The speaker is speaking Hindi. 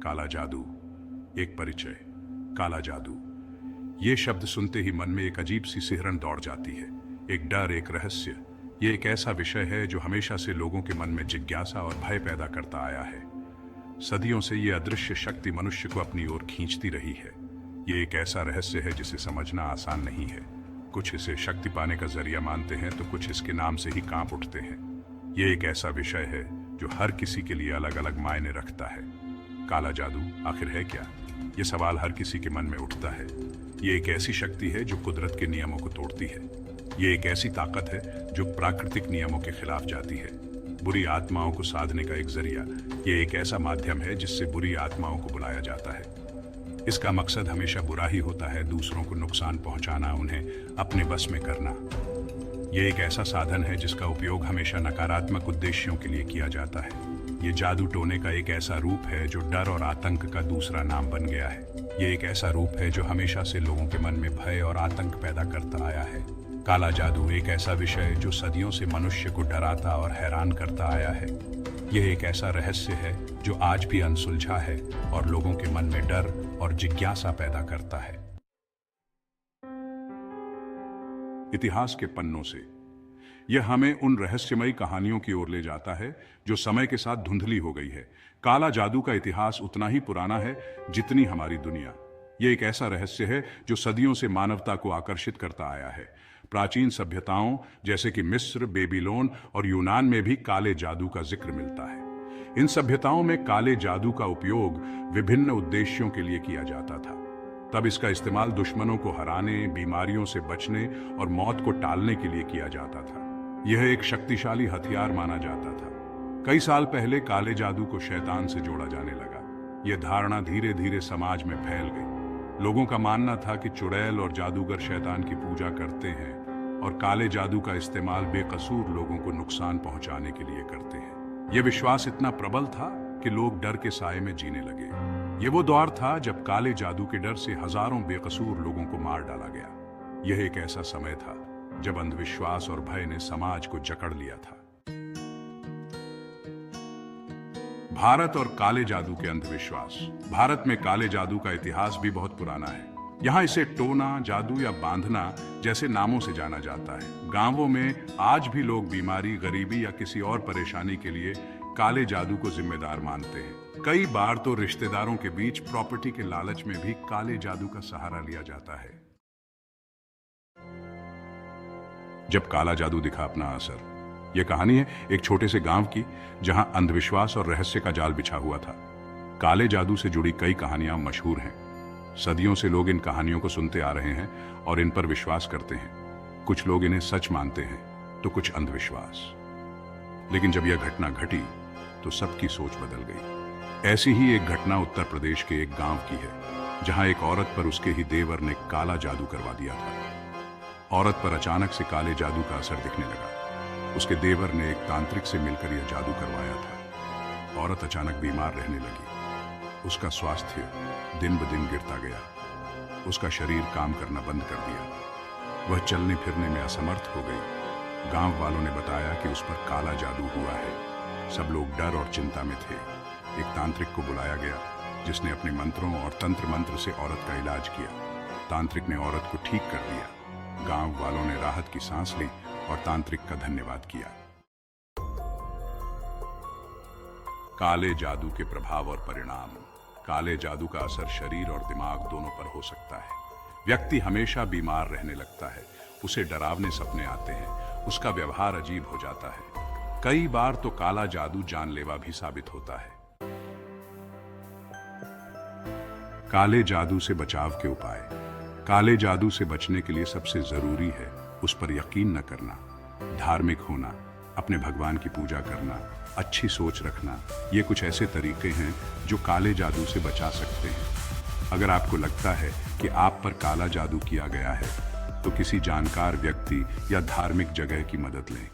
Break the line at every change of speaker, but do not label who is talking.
काला जादू। एक परिचय। काला जादू, ये शब्द सुनते ही मन में एक अजीब सी सिहरन दौड़ जाती है। एक डर, एक रहस्य। ये एक ऐसा विषय है जो हमेशा से लोगों के मन में जिज्ञासा और भय पैदा करता आया है। सदियों से ये अदृश्य शक्ति मनुष्य को अपनी ओर खींचती रही है। ये एक ऐसा रहस्य है जिसे समझना आसान नहीं है। कुछ इसे शक्ति पाने का जरिया मानते हैं तो कुछ इसके नाम से ही कांप उठते हैं। ये एक ऐसा विषय है जो हर किसी के लिए अलग अलग मायने रखता है। काला जादू आखिर है क्या? ये सवाल हर किसी के मन में उठता है। ये एक ऐसी शक्ति है जो कुदरत के नियमों को तोड़ती है। ये एक ऐसी ताकत है जो प्राकृतिक नियमों के खिलाफ जाती है। बुरी आत्माओं को साधने का एक जरिया। ये एक ऐसा माध्यम है जिससे बुरी आत्माओं को बुलाया जाता है। इसका मकसद हमेशा बुरा ही होता है, दूसरों को नुकसान पहुंचाना, उन्हें अपने बस में करना। यह एक ऐसा साधन है जिसका उपयोग हमेशा नकारात्मक उद्देश्यों के लिए किया जाता है। ये जादू टोने का एक ऐसा रूप है जो डर और आतंक का दूसरा नाम बन गया है। ये एक ऐसा रूप है जो हमेशा से लोगों के मन में भय और आतंक पैदा करता आया है। काला जादू एक ऐसा विषय जो सदियों से मनुष्य को डराता और हैरान करता आया है। यह एक ऐसा रहस्य है जो आज भी अनसुलझा है और लोगों के मन में डर और जिज्ञासा पैदा करता है। इतिहास के पन्नों से यह हमें उन रहस्यमयी कहानियों की ओर ले जाता है जो समय के साथ धुंधली हो गई है। काला जादू का इतिहास उतना ही पुराना है जितनी हमारी दुनिया। यह एक ऐसा रहस्य है जो सदियों से मानवता को आकर्षित करता आया है। प्राचीन सभ्यताओं जैसे कि मिस्र, बेबीलोन और यूनान में भी काले जादू का जिक्र मिलता है। इन सभ्यताओं में काले जादू का उपयोग विभिन्न उद्देश्यों के लिए किया जाता था। तब इसका इस्तेमाल दुश्मनों को हराने, बीमारियों से बचने और मौत को टालने के लिए किया जाता था। यह एक शक्तिशाली हथियार माना जाता था। कई साल पहले काले जादू को शैतान से जोड़ा जाने लगा। यह धारणा धीरे धीरे समाज में फैल गई। लोगों का मानना था कि चुड़ैल और जादूगर शैतान की पूजा करते हैं और काले जादू का इस्तेमाल बेकसूर लोगों को नुकसान पहुंचाने के लिए करते हैं। यह विश्वास इतना प्रबल था कि लोग डर के साए में जीने लगे। यह वो दौर था जब काले जादू के डर से हजारों बेकसूर लोगों को मार डाला गया। यह एक ऐसा समय था जब अंधविश्वास और भय ने समाज को जकड़ लिया था। भारत और काले जादू के अंधविश्वास। भारत में काले जादू का इतिहास भी बहुत पुराना है। यहाँ इसे टोना, जादू या बांधना जैसे नामों से जाना जाता है। गांवों में आज भी लोग बीमारी, गरीबी या किसी और परेशानी के लिए काले जादू को जिम्मेदार मानते हैं। कई बार तो रिश्तेदारों के बीच प्रॉपर्टी के लालच में भी काले जादू का सहारा लिया जाता है। जब काला जादू दिखा अपना असर। यह कहानी है एक छोटे से गांव की जहां अंधविश्वास और रहस्य का जाल बिछा हुआ था। काले जादू से जुड़ी कई कहानियां मशहूर हैं। सदियों से लोग इन कहानियों को सुनते आ रहे हैं और इन पर विश्वास करते हैं। कुछ लोग इन्हें सच मानते हैं तो कुछ अंधविश्वास। लेकिन जब यह घटना घटी तो सबकी सोच बदल गई। ऐसी ही एक घटना उत्तर प्रदेश के एक गांव की है जहां एक औरत पर उसके ही देवर ने काला जादू करवा दिया था। औरत पर अचानक से काले जादू का असर दिखने लगा। उसके देवर ने एक तांत्रिक से मिलकर यह जादू करवाया था। औरत अचानक बीमार रहने लगी। उसका स्वास्थ्य दिन ब दिन गिरता गया। उसका शरीर काम करना बंद कर दिया। वह चलने फिरने में असमर्थ हो गई। गांव वालों ने बताया कि उस पर काला जादू हुआ है। सब लोग डर और चिंता में थे। एक तांत्रिक को बुलाया गया जिसने अपने मंत्रों और तंत्र मंत्र से औरत का इलाज किया। तांत्रिक ने औरत को ठीक कर दिया। गांव वालों ने राहत की सांस ली और तांत्रिक का धन्यवाद किया। काले जादू के प्रभाव और परिणाम। काले जादू का असर शरीर और दिमाग दोनों पर हो सकता है। व्यक्ति हमेशा बीमार रहने लगता है। उसे डरावने सपने आते हैं। उसका व्यवहार अजीब हो जाता है। कई बार तो काला जादू जानलेवा भी साबित होता है। काले जादू से बचाव के उपाय। काले जादू से बचने के लिए सबसे जरूरी है उस पर यकीन न करना, धार्मिक होना, अपने भगवान की पूजा करना, अच्छी सोच रखना। ये कुछ ऐसे तरीके हैं जो काले जादू से बचा सकते हैं। अगर आपको लगता है कि आप पर काला जादू किया गया है तो किसी जानकार व्यक्ति या धार्मिक जगह की मदद लें।